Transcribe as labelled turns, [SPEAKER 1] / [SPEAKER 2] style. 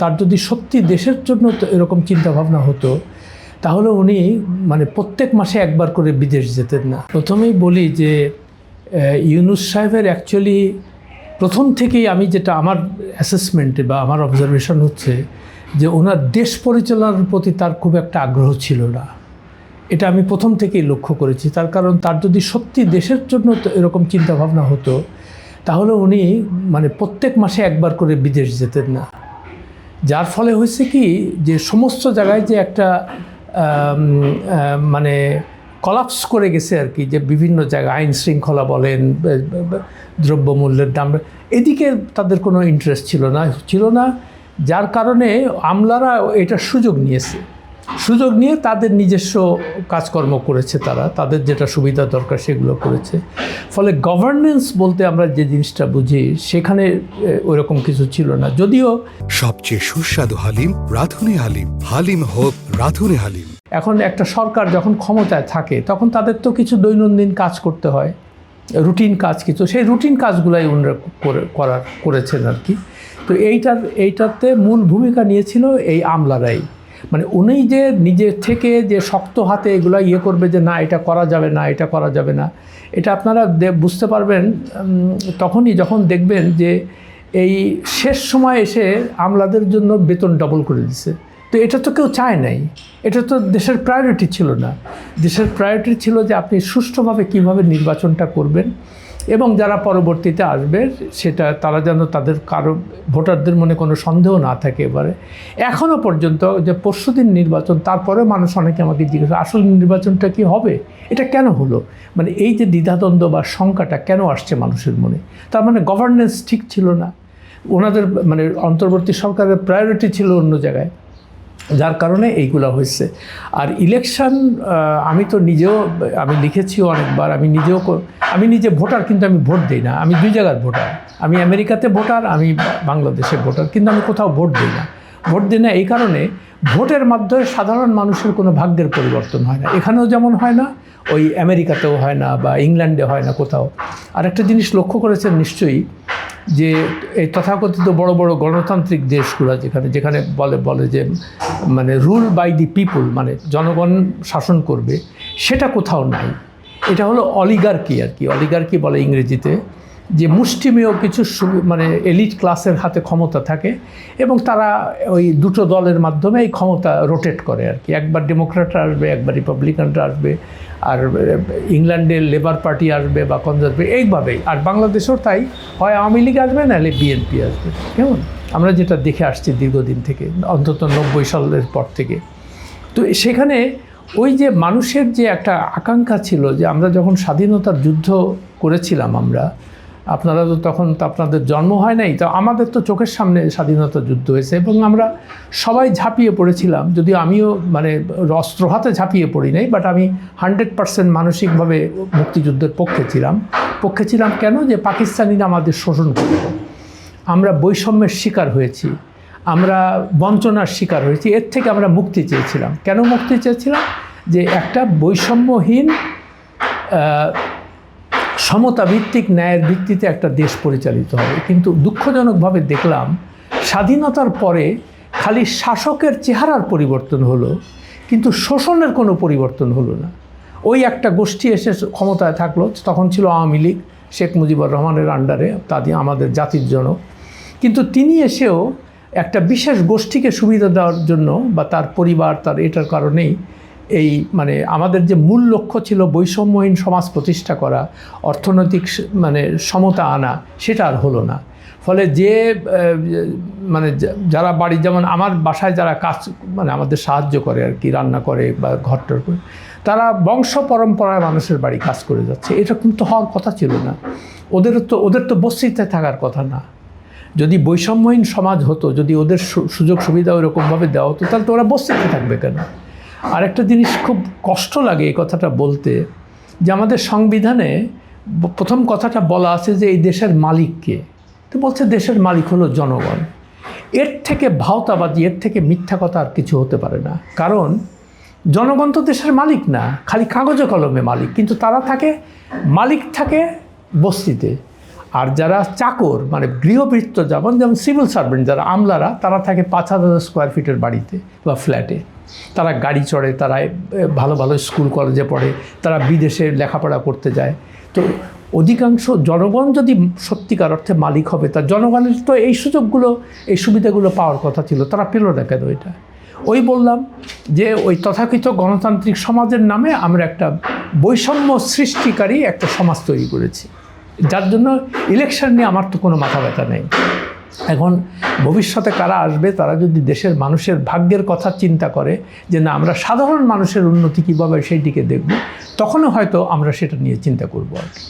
[SPEAKER 1] তার যদি সত্যি দেশের জন্য এরকম চিন্তাভাবনা হতো তাহলে উনি মানে প্রত্যেক মাসে একবার করে বিদেশ যেতেন না। প্রথমেই বলি যে ইউনূস সাহেবের অ্যাকচুয়ালি প্রথম থেকেই আমি যেটা আমার অ্যাসেসমেন্টে বা আমার অবজারভেশন হচ্ছে যে ওনার দেশ পরিচালনার প্রতি তার খুব একটা আগ্রহ ছিল না। এটা আমি প্রথম থেকেই লক্ষ্য করেছি। তার কারণ তার যদি সত্যি দেশের জন্য এরকম চিন্তাভাবনা হতো তাহলে উনি মানে প্রত্যেক মাসে একবার করে বিদেশ যেতেন না। যার ফলে হয়েছে কি যে সমস্ত জায়গায় যে একটা মানে কলাপস করে গেছে আর কি, যে বিভিন্ন জায়গায় আইন শৃঙ্খলা বলেন, দ্রব্যমূল্যের দাম, এদিকে তাদের কোনো ইন্টারেস্ট ছিল না। যার কারণে আমলারা এটা সুযোগ নিয়ে তাদের নিজস্ব কাজকর্ম করেছে, তাদের যেটা সুবিধা দরকার সেগুলো করেছে। ফলে গভর্নেন্স বলতে আমরা যে জিনিসটা বুঝি সেখানে ওইরকম কিছু ছিল না। যদিও
[SPEAKER 2] সবচেয়ে সুস্বাদু হালিম রাঁধুনি হালিম, হালিম হোক রাঁধুনি হালিম।
[SPEAKER 1] এখন একটা সরকার যখন ক্ষমতায় থাকে তখন তাদের তো কিছু দৈনন্দিন কাজ করতে হয়, রুটিন কাজ কিছু, সেই রুটিন কাজগুলাই ওনারা করেছেন আর কি। তো এইটাতে মূল ভূমিকা নিয়েছিল এই আমলারাই। মানে উনি যে নিজের থেকে যে শক্ত হাতে এগুলো করবে যে না এটা করা যাবে না, এটা করা যাবে না, এটা আপনারা বুঝতে পারবেন তখনই যখন দেখবেন যে এই শেষ সময় এসে আমলাদের জন্য বেতন ডবল করে দিছে। তো এটা তো কেউ চায় নাই, এটা তো দেশের প্রায়োরিটি ছিল না। দেশের প্রায়োরিটি ছিল যে আপনি সুষ্ঠুভাবে কীভাবে নির্বাচনটা করবেন এবং যারা পরবর্তীতে আসবে সেটা তারা যেন তাদের কারো ভোটারদের মনে কোনো সন্দেহ না থাকে। এবারে এখনও পর্যন্ত যে পরশুদিন নির্বাচন, তারপরে মানুষ অনেকে আমাকে জিজ্ঞেস আসল নির্বাচনটা কি হবে, এটা কেন হলো, মানে এই যে দ্বিধাদ্বন্দ্ব বা শঙ্কাটা কেন আসছে মানুষের মনে, তার মানে গভর্নেন্স ঠিক ছিল না। ওনাদের মানে অন্তর্বর্তী সরকারের প্রায়োরিটি ছিল অন্য জায়গায়, যার কারণে এইগুলো হয়েছে। আর ইলেকশন আমি তো নিজেও আমি লিখেছিও অনেকবার, আমি নিজে ভোটার, কিন্তু আমি ভোট দিই না। আমি দুই জায়গার ভোটার, আমি আমেরিকাতে ভোটার, আমি বাংলাদেশে ভোটার, কিন্তু আমি কোথাও ভোট দিই না এই কারণে ভোটের মাধ্যমে সাধারণ মানুষের কোনো ভাগ্যের পরিবর্তন হয় না। এখানেও যেমন হয় না, ওই আমেরিকাতেও হয় না, বা ইংল্যান্ডে হয় না কোথাও। আর একটা জিনিস লক্ষ্য করেছেন নিশ্চয়ই যে এই তথাকথিত বড় বড় গণতান্ত্রিক দেশগুলো যেখানে বলে যে মানে রুল বাই দি পিপুল, মানে জনগণ শাসন করবে, সেটা কোথাও নাই। এটা হলো অলিগার্কি আর কি, অলিগার্কি বলে ইংরেজিতে, যে মুষ্টিমেয় কিছু মানে এলিট ক্লাসের হাতে ক্ষমতা থাকে এবং তারা ওই দুটো দলের মাধ্যমে এই ক্ষমতা রোটেট করে আর কি। একবার ডেমোক্র্যাটরা আসবে, একবার রিপাবলিকানরা আসবে, আর ইংল্যান্ডের লেবার পার্টি আসবে বা কনজারভেটিভ, এইভাবেই। আর বাংলাদেশেও তাই, হয় আওয়ামী লীগ আসবে নাহলে বিএনপি আসবে। কেমন আমরা যেটা দেখে আসছি দীর্ঘদিন থেকে, অন্তত 90 সালের পর থেকে। তো সেখানে ওই যে মানুষের যে একটা আকাঙ্ক্ষা ছিল যে আমরা যখন স্বাধীনতার যুদ্ধ করেছিলাম আপনারা তো তখন তো আপনাদের জন্ম হয় নাই, তো আমাদের তো চোখের সামনে স্বাধীনতা যুদ্ধ হয়েছে এবং আমরা সবাই ঝাঁপিয়ে পড়েছিলাম। যদিও আমিও মানে অস্ত্র হাতে ঝাঁপিয়ে পড়ি নাই, বাট আমি 100% মানসিকভাবে মুক্তিযুদ্ধের পক্ষে ছিলাম। কেন? যে পাকিস্তানিরা আমাদের শোষণ করত, আমরা বৈষম্যের শিকার হয়েছি, আমরা বঞ্চনার শিকার হয়েছি, এর থেকে আমরা মুক্তি চেয়েছিলাম। কেন মুক্তি চেয়েছিলাম? যে একটা বৈষম্যহীন সমতাভিত্তিক ন্যায়ের ভিত্তিতে একটা দেশ পরিচালিত হবে। কিন্তু দুঃখজনকভাবে দেখলাম স্বাধীনতার পরে খালি শাসকের চেহারার পরিবর্তন হলো, কিন্তু শোষণের কোনো পরিবর্তন হলো না। ওই একটা গোষ্ঠী এসে ক্ষমতায় থাকলো, তখন ছিল আওয়ামী লীগ, শেখ মুজিবুর রহমানের আন্ডারে, তাদের আমাদের জাতির জনক। কিন্তু তিনি এসেও একটা বিশেষ গোষ্ঠীকে সুবিধা দেওয়ার জন্য বা তার পরিবার, তার এটার কারণেই এই মানে আমাদের যে মূল লক্ষ্য ছিল বৈষম্যহীন সমাজ প্রতিষ্ঠা করা, অর্থনৈতিক মানে সমতা আনা, সেটা আর হলো না। ফলে যে মানে যারা বাড়ি, যেমন আমার বাসায় যারা কাজ মানে আমাদের সাহায্য করে আর কি, রান্না করে বা ঘরটর করে, তারা বংশ পরম্পরায় মানুষের বাড়ি কাজ করে যাচ্ছে। এটা কিন্তু হওয়ার কথা ছিল না। ওদের তো বস্তিতে থাকার কথা না। যদি বৈষম্যহীন সমাজ হতো, যদি ওদের সুযোগ সুবিধা ওইরকমভাবে দেওয়া হতো, তাহলে তো ওরা বস্তিতে থাকবে কেন? আর একটা জিনিস খুব কষ্ট লাগে এই কথাটা বলতে, যে আমাদের সংবিধানে প্রথম কথাটা বলা আছে যে এই দেশের মালিক কে? তো বলছে দেশের মালিক হলো জনগণ। এর থেকে ভাওতাবাজি, এর থেকে মিথ্যা কথা আর কিছু হতে পারে না। কারণ জনগণ তো দেশের মালিক না, খালি কাগজে কলমে মালিক, কিন্তু মালিক থাকে বস্তিতে। আর যারা চাকর মানে গৃহভৃত্য যেমন সিভিল সার্ভেন্ট যারা আমলারা, তারা থাকে 5,000 স্কোয়ার ফিটের বাড়িতে বা ফ্ল্যাটে। তারা গাড়ি চড়ে, তারা ভালো ভালো স্কুল কলেজে পড়ে, তারা বিদেশে লেখাপড়া করতে যায়। তো অধিকাংশ জনগণ যদি সত্যিকার অর্থে মালিক হবে, তার জনগণের তো এই সুযোগগুলো, এই সুবিধাগুলো পাওয়ার কথা ছিল, তারা পেল না কেন? এটা ওই বললাম যে ওই তথাকথিত গণতান্ত্রিক সমাজের নামে আমরা একটা বৈষম্য সৃষ্টিকারী একটা সমাজ তৈরি করেছি, যার জন্য ইলেকশন নিয়ে আমার তো কোনো মাথা ব্যথা নেই। এখন ভবিষ্যতে কারা আসবে, তারা যদি দেশের মানুষের ভাগ্যের কথা চিন্তা করে যে না আমরা সাধারণ মানুষের উন্নতি কীভাবে সেইটিকে দেখব, তখনও হয়তো আমরা সেটা নিয়ে চিন্তা করবো আর কি।